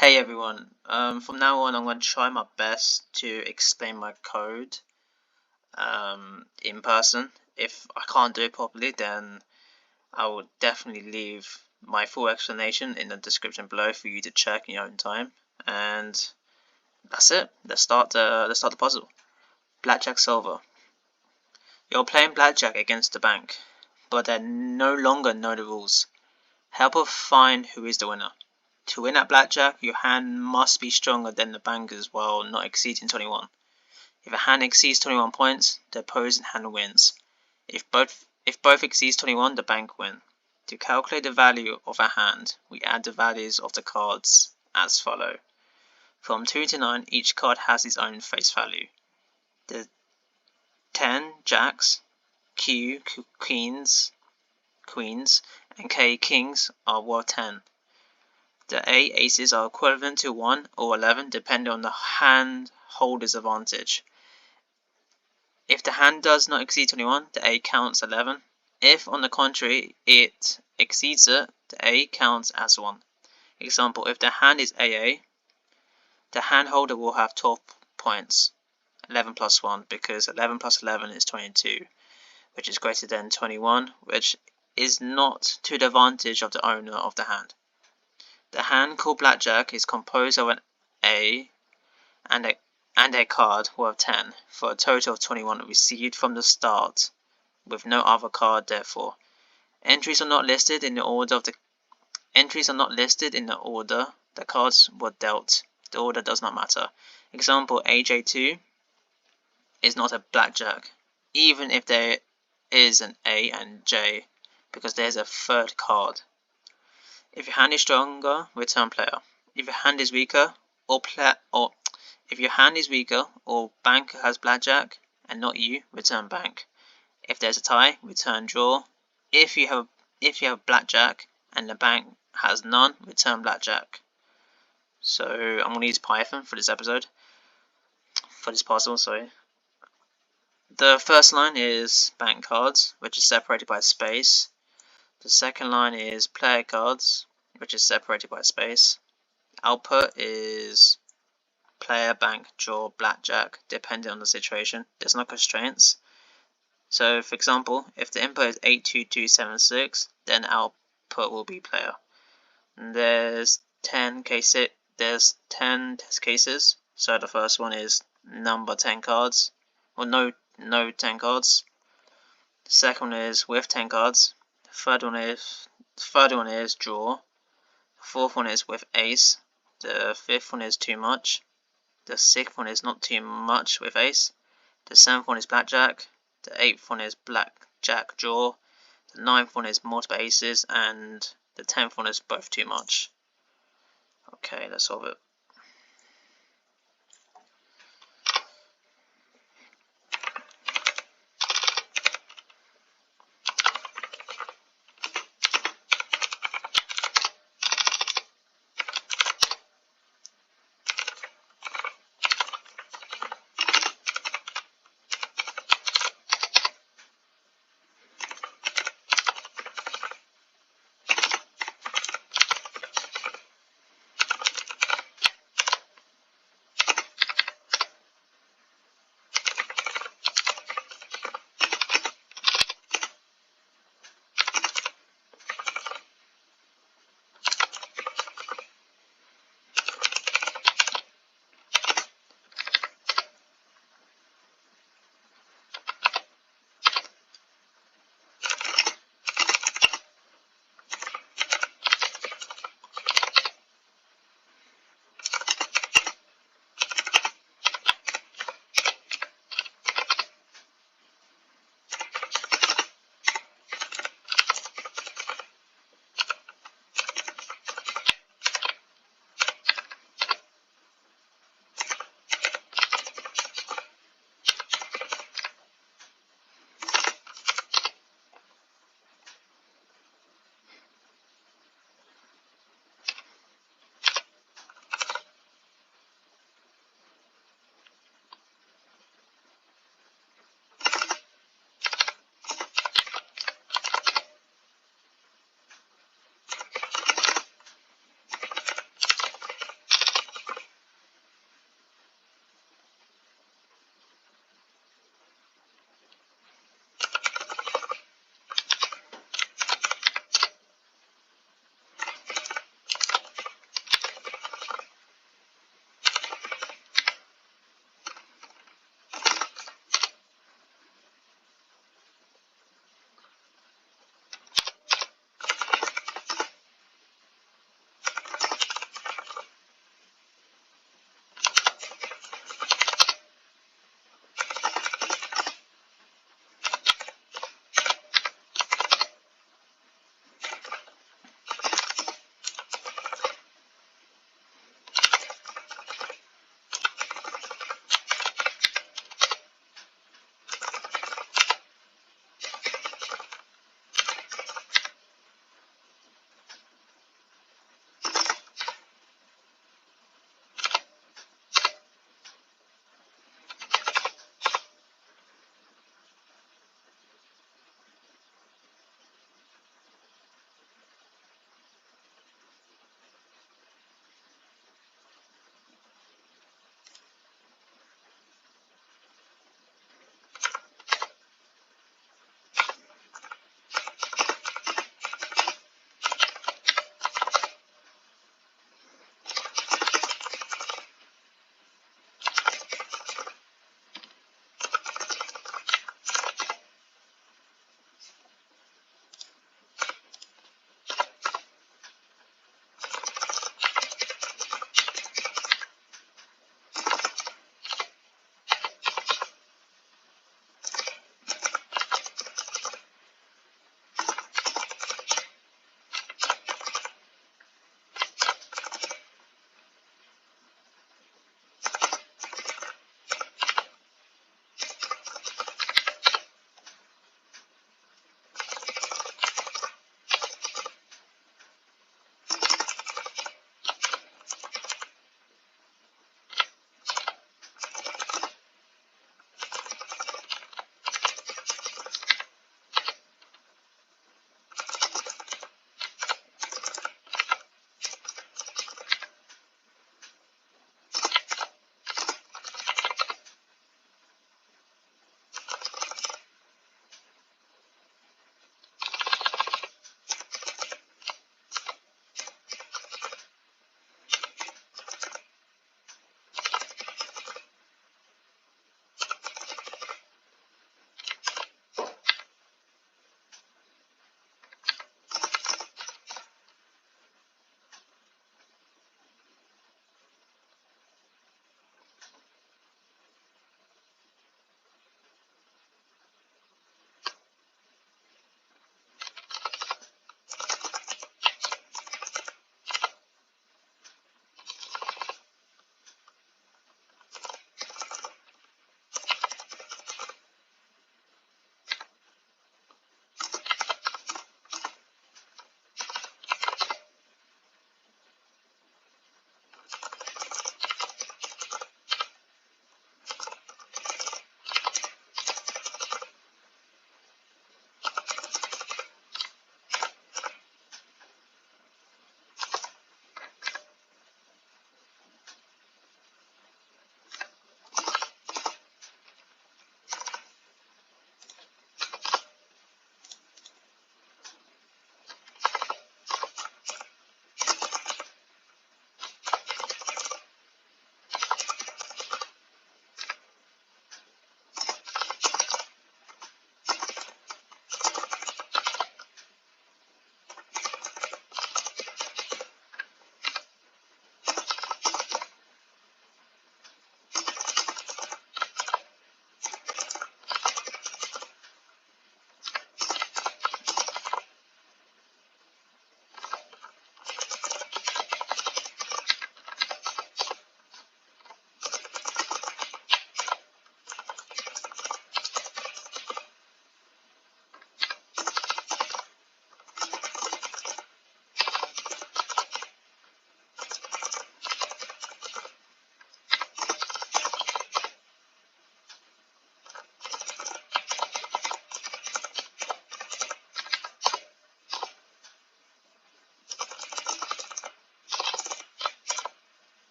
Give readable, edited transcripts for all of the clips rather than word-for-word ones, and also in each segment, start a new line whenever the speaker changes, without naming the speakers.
Hey everyone, from now on I'm going to try my best to explain my code in person. If I can't do it properly, then I will definitely leave my full explanation in the description below for you to check in your own time. And that's it. Let's start the puzzle. Blackjack Solver. You're playing blackjack against the bank, but they no longer know the rules. Help us find who is the winner. To win at blackjack, your hand must be stronger than the banker's while not exceeding 21. If a hand exceeds 21 points, the opposing hand wins. If both exceeds 21, the bank win. To calculate the value of a hand, we add the values of the cards as follow. From 2 to 9, each card has its own face value. The 10 jacks, Q queens, and K kings are worth 10. The A aces are equivalent to 1 or 11 depending on the hand holder's advantage. If the hand does not exceed 21, the A counts 11. If, on the contrary, it exceeds it, the A counts as 1. Example, if the hand is AA, the hand holder will have 12 points, 11 plus 1, because 11 plus 11 is 22, which is greater than 21, which is not to the advantage of the owner of the hand. The hand called blackjack is composed of an A and a card worth 10 for a total of 21 received from the start, with no other card therefore. Entries are not listed in the order the cards were dealt. The order does not matter. Example, AJ2 is not a blackjack, even if there is an A and J, because there's a third card. If your hand is stronger, return player. If your hand is weaker, or banker has blackjack and not you, return bank. If there's a tie, return draw. If you have blackjack and the bank has none, return blackjack. So I'm going to use Python for this puzzle. The first line is bank cards, which is separated by a space. The second line is player cards, which is separated by a space. Output is player, bank, draw, blackjack, depending on the situation. There's no constraints. So, for example, if the input is 82276, then output will be player. And there's 10 test cases. So the first one is number 10 cards, or no 10 cards. The second one is with 10 cards. The third one is draw. The fourth one is with ace. The fifth one is too much. The sixth one is not too much with ace. The seventh one is blackjack. The eighth one is blackjack draw. The ninth one is multiple aces, and the 10th one is both too much. Okay, let's solve it.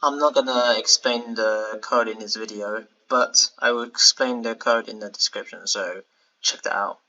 I'm not gonna explain the code in this video, but I will explain the code in the description, so check that out.